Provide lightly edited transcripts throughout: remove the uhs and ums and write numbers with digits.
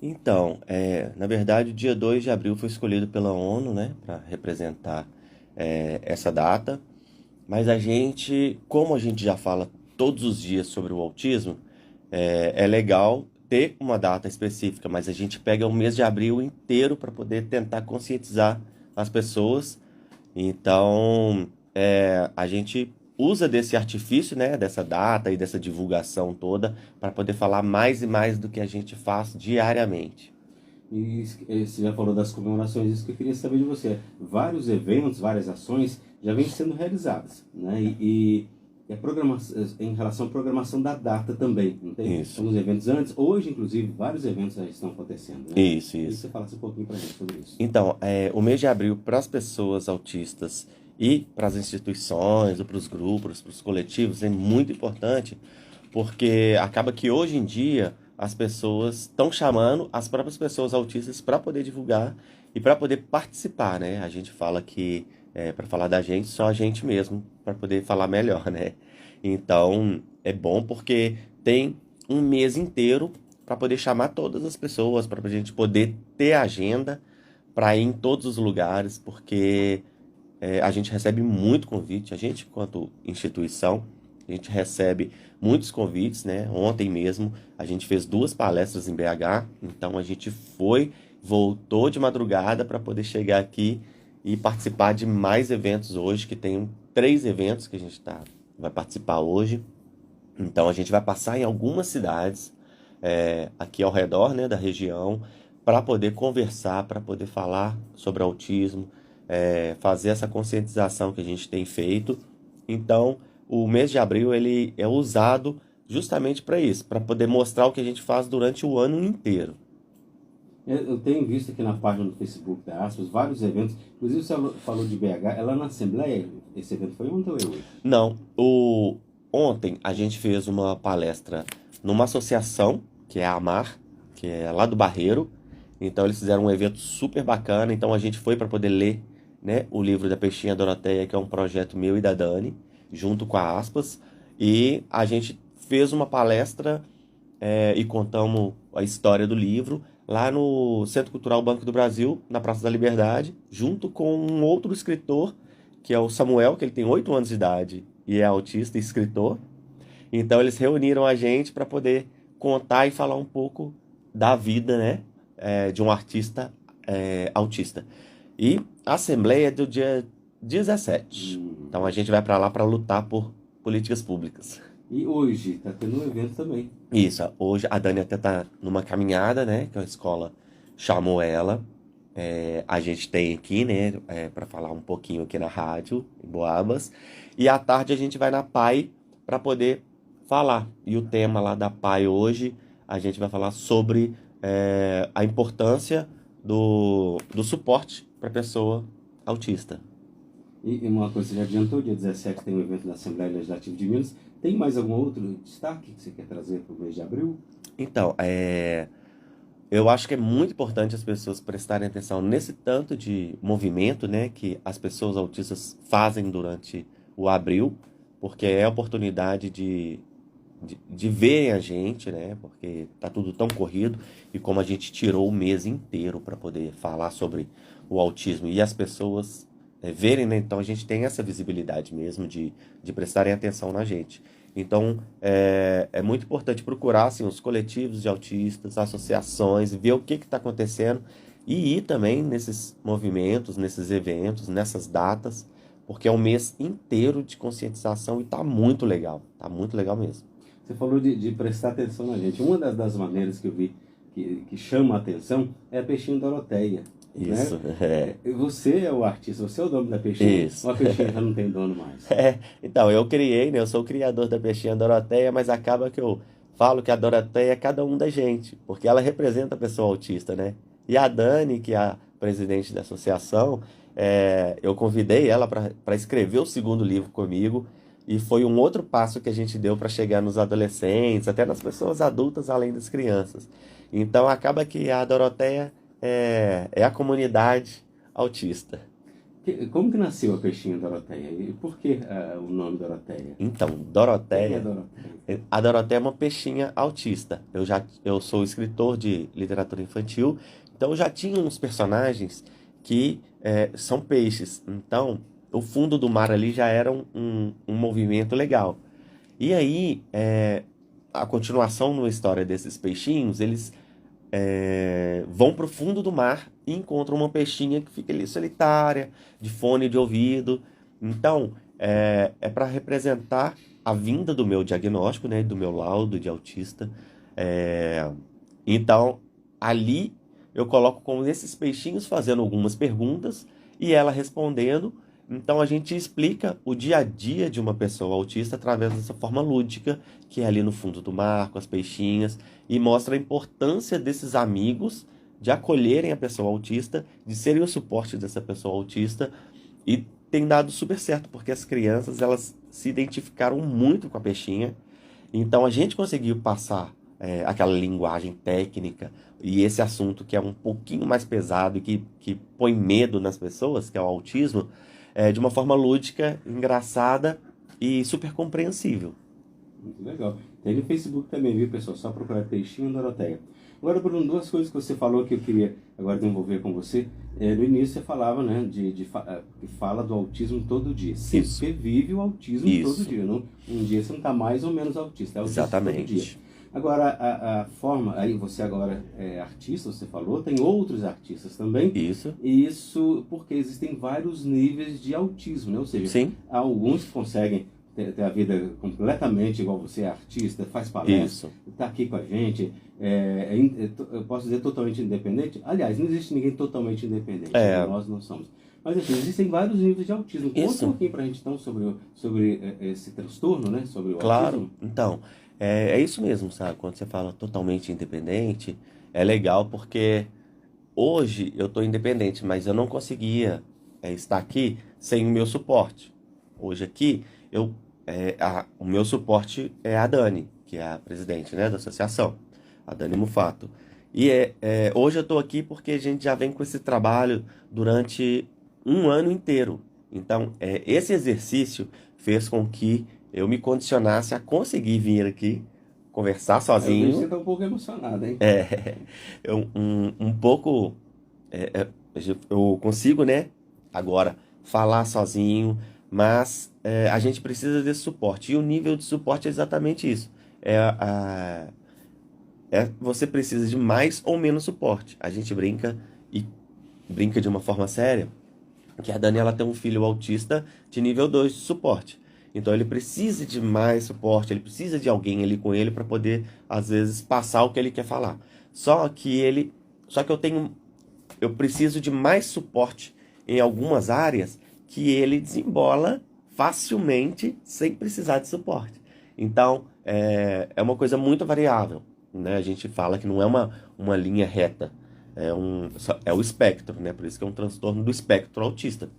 Então, na verdade, o dia 2 de abril foi escolhido pela ONU, né, para representar essa data. Mas a gente, como a gente já fala todos os dias sobre o autismo, é legal ter uma data específica, mas a gente pega o mês de abril inteiro para poder tentar conscientizar as pessoas. Então, a gente usa desse artifício, né, dessa data e dessa divulgação toda para poder falar mais e mais do que a gente faz diariamente. Você já falou das comemorações, isso que eu queria saber de você. Vários eventos, várias ações já vêm sendo realizadas, né? E a programação, em relação à programação da data também, não tem? Isso, São os eventos antes, hoje, inclusive, vários eventos já estão acontecendo, né? isso, Queria que isso. você falasse um pouquinho para a gente sobre isso. Então, o mês de abril para as pessoas autistas e para as instituições, ou para os grupos, para os coletivos, é muito importante, porque acaba que hoje em dia as pessoas estão chamando as próprias pessoas autistas para poder divulgar e para poder participar, né? A gente fala que para falar da gente, só a gente mesmo, para poder falar melhor, né? Então, é bom porque tem um mês inteiro para poder chamar todas as pessoas, para a gente poder ter agenda para ir em todos os lugares, porque a gente recebe muito convite, a gente, enquanto instituição, a gente recebe muitos convites, né? Ontem mesmo a gente fez 2 palestras em BH, então a gente foi, voltou de madrugada para poder chegar aqui e participar de mais eventos hoje, que tem 3 eventos que a gente vai participar hoje. Então a gente vai passar em algumas cidades aqui ao redor, né, da região, para poder conversar, para poder falar sobre autismo, fazer essa conscientização que a gente tem feito. Então, o mês de abril ele é usado justamente para isso, para poder mostrar o que a gente faz durante o ano inteiro. Eu tenho visto aqui na página do Facebook da Aspas vários eventos, inclusive você falou de BH, é lá na Assembleia, esse evento foi ontem ou é hoje? Não, ontem a gente fez uma palestra numa associação, que é a AMAR, que é lá do Barreiro. Então eles fizeram um evento super bacana. Então a gente foi para poder ler, né, o livro da Peixinha Doroteia, que é um projeto meu e da Dani, junto com a Aspas. E a gente fez uma palestra e contamos a história do livro lá no Centro Cultural Banco do Brasil, na Praça da Liberdade, junto com um outro escritor, que é o Samuel, que ele tem 8 anos de idade e é autista e escritor. Então eles reuniram a gente para poder contar e falar um pouco da vida, né, de um artista autista. E a assembleia é do dia 17. Então a gente vai para lá para lutar por políticas públicas. E hoje está tendo um evento também. Isso, hoje a Dani até tá numa caminhada, né, que a escola chamou ela. A gente tem aqui, né, para falar um pouquinho aqui na rádio, em Boabas. E à tarde a gente vai na PAI para poder falar. E o tema lá da PAI hoje, a gente vai falar sobre a importância do suporte para pessoa autista. E uma coisa, você já adiantou, dia 17 tem um evento da Assembleia Legislativa de Minas. Tem mais algum outro destaque que você quer trazer para o mês de abril? Então, eu acho que é muito importante as pessoas prestarem atenção nesse tanto de movimento, né, que as pessoas autistas fazem durante o abril, porque é a oportunidade de verem a gente, né, porque tá tudo tão corrido, e como a gente tirou o mês inteiro para poder falar sobre o autismo e as pessoas verem, né, então a gente tem essa visibilidade mesmo de prestarem atenção na gente. Então, é muito importante procurar assim, os coletivos de autistas, associações, ver o que está acontecendo e ir também nesses movimentos, nesses eventos, nessas datas, porque é um mês inteiro de conscientização e tá muito legal mesmo. Você falou de prestar atenção na gente. Uma das maneiras que eu vi que chama a atenção é a Peixinho Doroteia, né? Isso, Você é o artista, você é o dono da Peixinho, isso. ou a Peixinho já não tem dono mais? Então, eu criei, né? Eu sou o criador da Peixinha Doroteia, mas acaba que eu falo que a Doroteia é cada um da gente, porque ela representa a pessoa autista, né? E a Dani, que é a presidente da associação, eu convidei ela para escrever o segundo livro comigo, e foi um outro passo que a gente deu para chegar nos adolescentes, até nas pessoas adultas, além das crianças. Então, acaba que a Doroteia é a comunidade autista. Como que nasceu a peixinha Doroteia? E por que o nome Doroteia? Então, Quem é Doroteia, Doroteia? a Doroteia é uma peixinha autista. Eu sou escritor de literatura infantil, então eu já tinha uns personagens que são peixes. Então, o fundo do mar ali já era um movimento legal. E aí, a continuação na história desses peixinhos, eles vão para o fundo do mar e encontram uma peixinha que fica ali solitária, de fone de ouvido. Então, para representar a vinda do meu diagnóstico, né, do meu laudo de autista. É, então, ali eu coloco com esses peixinhos fazendo algumas perguntas e ela respondendo. Então, a gente explica o dia a dia de uma pessoa autista através dessa forma lúdica, que é ali no fundo do mar, com as peixinhas, e mostra a importância desses amigos de acolherem a pessoa autista, de serem o suporte dessa pessoa autista, e tem dado super certo, porque as crianças elas se identificaram muito com a peixinha, então a gente conseguiu passar aquela linguagem técnica e esse assunto que é um pouquinho mais pesado e que põe medo nas pessoas, que é o autismo, de uma forma lúdica, engraçada e super compreensível. Muito legal. Tem no Facebook também, viu, pessoal? Só procurar Peixinho Doroteia. Agora, Bruno, duas coisas que você falou que eu queria agora desenvolver com você. No início você falava, né, que fala do autismo todo dia. Sim, Isso. você vive o autismo Isso. todo dia. Não, um dia você não está mais ou menos autista. É autista todo dia. Exatamente. Agora, a forma... Aí você agora é artista, você falou. Tem outros artistas também. Isso. E isso porque existem vários níveis de autismo, né? Ou seja, Sim. há alguns que conseguem ter a vida completamente igual você, é artista, faz palestra, está aqui com a gente, eu posso dizer totalmente independente. Aliás, não existe ninguém totalmente independente, nós não somos. Mas enfim, existem vários níveis de autismo. Conta um pouquinho pra gente então sobre esse transtorno, né? Sobre o autismo. Então, é isso mesmo, sabe? Quando você fala totalmente independente, é legal porque hoje eu estou independente, mas eu não conseguia estar aqui sem o meu suporte. Hoje aqui, o meu suporte é a Dani, que é a presidente, né, da associação, a Dani Mufato. E hoje eu estou aqui porque a gente já vem com esse trabalho durante um ano inteiro. Então, esse exercício fez com que eu me condicionasse a conseguir vir aqui, conversar sozinho. Você está um pouco emocionado, hein? Um pouco... eu consigo, né, agora, falar sozinho, mas a gente precisa desse suporte. E o nível de suporte é exatamente isso. Você precisa de mais ou menos suporte. A gente brinca, e brinca de uma forma séria, que a Dani ela tem um filho autista de nível 2 de suporte. Então ele precisa de mais suporte, ele precisa de alguém ali com ele para poder, às vezes, passar o que ele quer falar. Só que eu preciso de mais suporte em algumas áreas que ele desembola facilmente sem precisar de suporte. Então, é uma coisa muito variável, né? A gente fala que não é uma linha reta, é o espectro, né? Por isso que é um transtorno do espectro autista.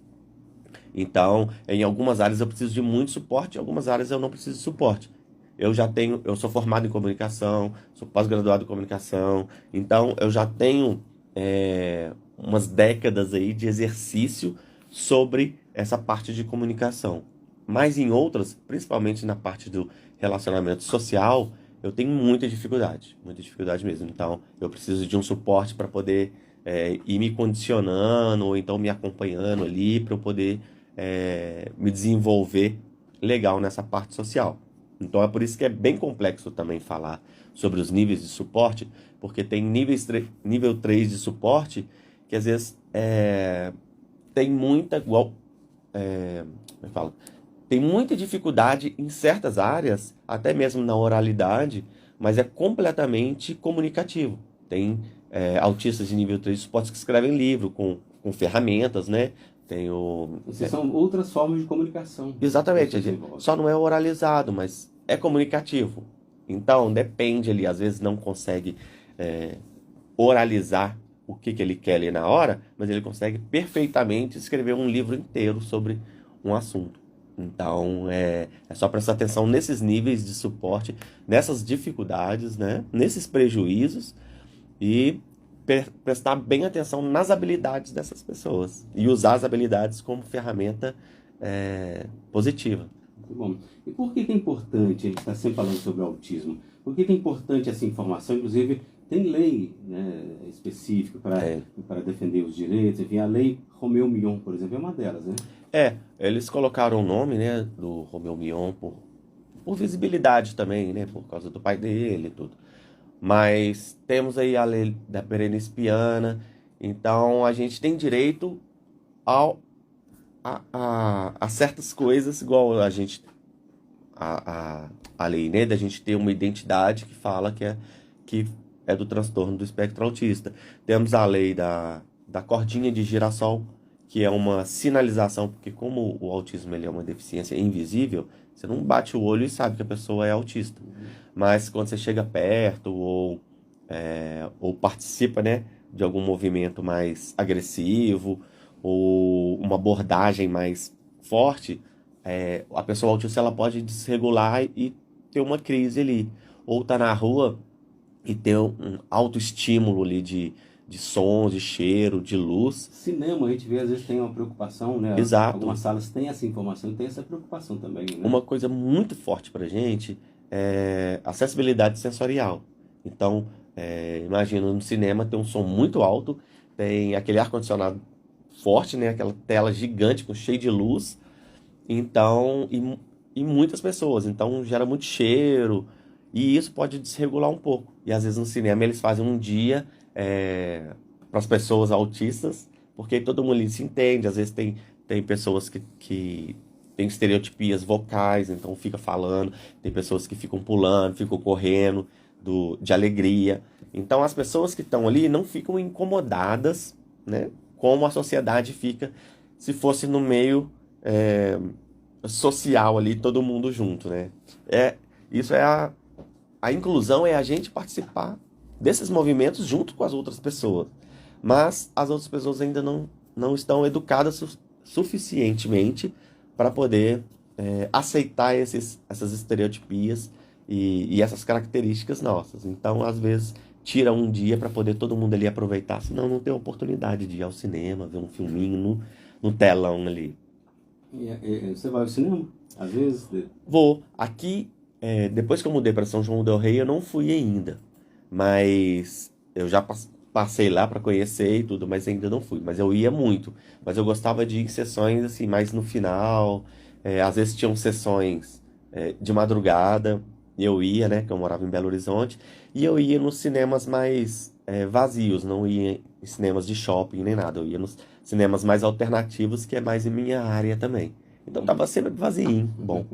Então, em algumas áreas eu preciso de muito suporte, em algumas áreas eu não preciso de suporte. Eu sou formado em comunicação, sou pós-graduado em comunicação, então eu já tenho umas décadas aí de exercício sobre essa parte de comunicação. Mas em outras, principalmente na parte do relacionamento social, eu tenho muita dificuldade mesmo. Então, eu preciso de um suporte para poder ir me condicionando, ou então me acompanhando ali, para eu poder me desenvolver legal nessa parte social. Então, é por isso que é bem complexo também falar sobre os níveis de suporte, porque tem nível 3 de suporte que às vezes tem muita tem muita dificuldade em certas áreas, até mesmo na oralidade, mas é completamente comunicativo. Tem autistas de nível 3 de suporte que escrevem livro com ferramentas, né? São outras formas de comunicação. Exatamente, só não é oralizado, mas é comunicativo. Então, depende ali, às vezes não consegue oralizar o que ele quer ler na hora, mas ele consegue perfeitamente escrever um livro inteiro sobre um assunto. Então, é só prestar atenção nesses níveis de suporte, nessas dificuldades, né? Nesses prejuízos, e prestar bem atenção nas habilidades dessas pessoas e usar as habilidades como ferramenta positiva. Muito bom. E por que é importante, a gente está sempre falando sobre o autismo, por que é importante essa informação? Inclusive, tem lei, né, específica para defender os direitos, enfim, a lei Romeu Mion, por exemplo, é uma delas, né? Eles colocaram o nome, né, do Romeu Mion por visibilidade também, né, por causa do pai dele e tudo. Mas temos aí a lei da Berenice Piana, então a gente tem direito a certas coisas, igual a lei, né, da gente ter uma identidade que fala que é do transtorno do espectro autista. Temos a lei da cordinha de girassol, que é uma sinalização, porque como o autismo ele é uma deficiência invisível, você não bate o olho e sabe que a pessoa é autista. Mas quando você chega perto ou participa, né, de algum movimento mais agressivo ou uma abordagem mais forte, a pessoa autista ela pode desregular e ter uma crise ali. Ou tá na rua e ter um autoestímulo ali de sons, de cheiro, de luz. Cinema, a gente vê, às vezes tem uma preocupação, né? Exato. Algumas salas têm essa informação e tem essa preocupação também, né? Uma coisa muito forte pra gente é acessibilidade sensorial. Então, imagina no cinema tem um som muito alto, tem aquele ar-condicionado forte, né? Aquela tela gigante, cheia de luz. Então, e muitas pessoas. Então, gera muito cheiro. E isso pode desregular um pouco. E às vezes no cinema eles fazem um dia para as pessoas autistas, porque todo mundo ali se entende. Às vezes tem pessoas que têm estereotipias vocais, então fica falando. Tem pessoas que ficam pulando, ficam correndo de alegria. Então as pessoas que estão ali não ficam incomodadas, né? Como a sociedade fica se fosse no meio social ali, todo mundo junto, né? Isso é a inclusão, é a gente participar desses movimentos junto com as outras pessoas. Mas as outras pessoas ainda não estão educadas suficientemente para poder aceitar essas estereotipias e essas características nossas. Então, às vezes, tira um dia para poder todo mundo ali aproveitar, senão não tem oportunidade de ir ao cinema, ver um filminho no telão ali. Você vai ao cinema? Às vezes? Vou. Aqui, depois que eu mudei para São João del Rei, eu não fui ainda. Mas eu já passei lá para conhecer e tudo, mas ainda não fui. Mas eu ia muito. Mas eu gostava de ir em sessões assim, mais no final. Às vezes tinham sessões de madrugada. Eu ia, né? Que eu morava em Belo Horizonte. E eu ia nos cinemas mais vazios. Não ia em cinemas de shopping nem nada. Eu ia nos cinemas mais alternativos, que é mais em minha área também. Então tava sempre vazio. Bom.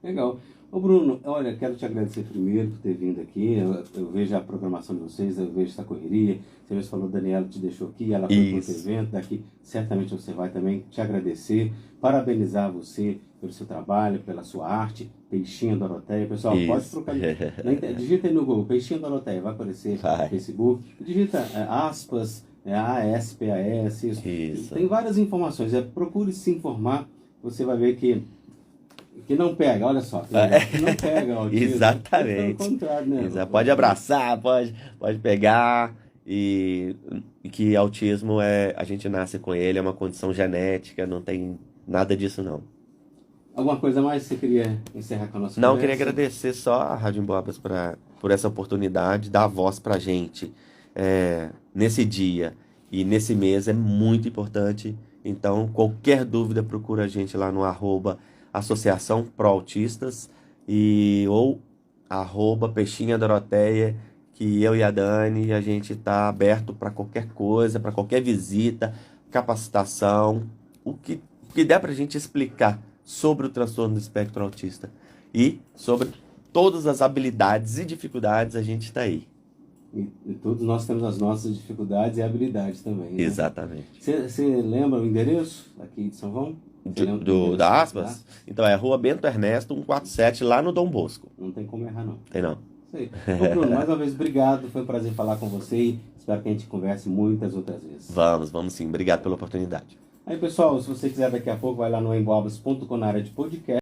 Legal. Ô Bruno, olha, quero te agradecer primeiro por ter vindo aqui. Eu vejo a programação de vocês, eu vejo essa correria. Você mesmo falou, Daniela te deixou aqui, ela foi para outro evento, daqui certamente você vai também. Te agradecer, parabenizar você pelo seu trabalho, pela sua arte, Peixinho Doroteia. Pessoal, pode trocar, digita aí no Google, Peixinho Doroteia, vai aparecer no Facebook. Digita aspas, ASPAS, isso. Tem várias informações, procure se informar, você vai ver que não pega, olha só. Que não pega o autismo. Exatamente. Pelo contrário, né? Pode abraçar, pode pegar. E que autismo a gente nasce com ele, é uma condição genética, não tem nada disso não. Alguma coisa mais que você queria encerrar com a nossa conversa? Não, eu queria agradecer só a Rádio Emboabas por essa oportunidade, dar voz pra gente nesse dia e nesse mês é muito importante. Então, qualquer dúvida, procura a gente lá no @Associação Pro Autistas ou @Peixinha Doroteia, que eu e a Dani, a gente está aberto para qualquer coisa, para qualquer visita, capacitação, o que der para a gente explicar sobre o transtorno do espectro autista e sobre todas as habilidades e dificuldades, a gente está aí. E todos nós temos as nossas dificuldades e habilidades também, né? Exatamente. Você lembra o endereço aqui de São João? Da Aspas? Então é Rua Bento Ernesto 147, lá no Dom Bosco. Não tem como errar, não. Tem não. Isso aí. Ô, Bruno, mais uma vez, obrigado. Foi um prazer falar com você e espero que a gente converse muitas outras vezes. Vamos sim. Obrigado pela oportunidade. Aí, pessoal, se você quiser daqui a pouco, vai lá no emboabas.com na área de podcast.